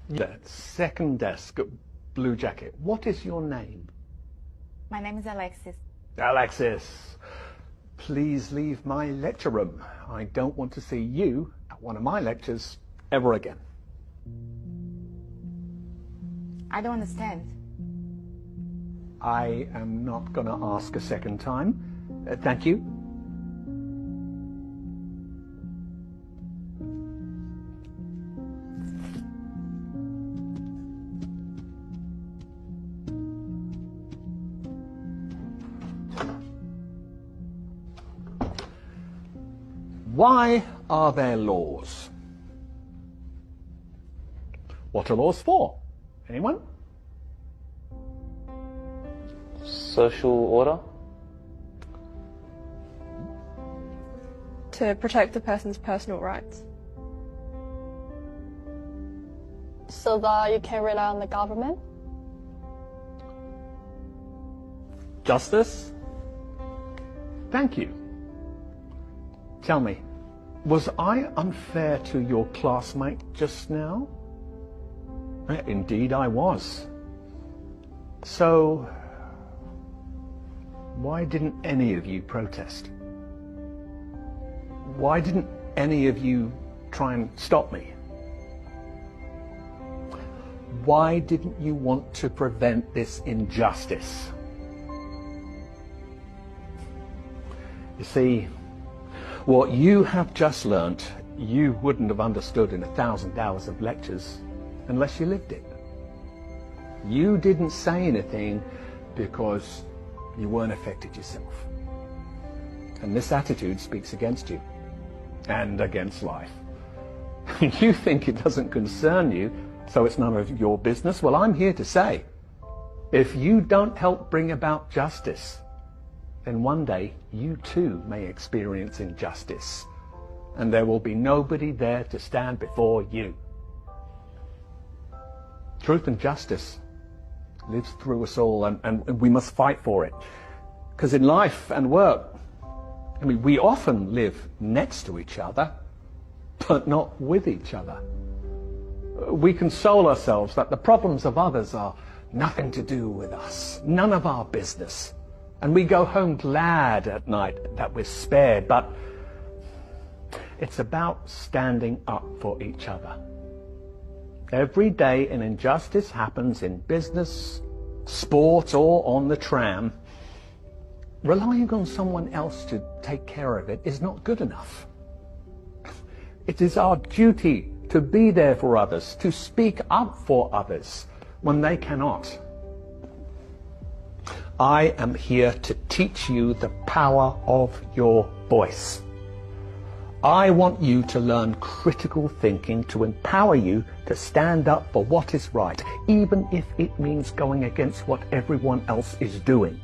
That second desk, blue jacket. What is your name? My name is Alexis. Alexis, please leave my lecture room. I don't want to see you at one of my lectures ever again. I don't understand. I am not going to ask a second time. Thank you. Why are there laws? What are laws for? Anyone? Social order? To protect the person's personal rights. So that you can rely on the government? Justice? Thank you. Tell me, was I unfair to your classmate just now? Indeed I was. So, why didn't any of you protest? Why didn't any of you try and stop me? Why didn't you want to prevent this injustice? You see, what you have just learnt, you wouldn't have understood in 1,000 hours of lectures unless you lived it. You didn't say anything because you weren't affected yourself. And this attitude speaks against you and against life. You think it doesn't concern you, so it's none of your business. Well, I'm here to say, if you don't help bring about justice, then one day you too may experience injustice, and there will be nobody there to stand before you. Truth and justice lives through us all, and we must fight for it. Because in life and work, I mean, we often live next to each other, but not with each other. We console ourselves that the problems of others are nothing to do with us, none of our business. And we go home glad at night that we're spared, but it's about standing up for each other. Every day an injustice happens in business, sport, or on the tram. Relying on someone else to take care of it is not good enough. It is our duty to be there for others, to speak up for others when they cannot. I am here to teach you the power of your voice. I want you to learn critical thinking to empower you to stand up for what is right, even if it means going against what everyone else is doing.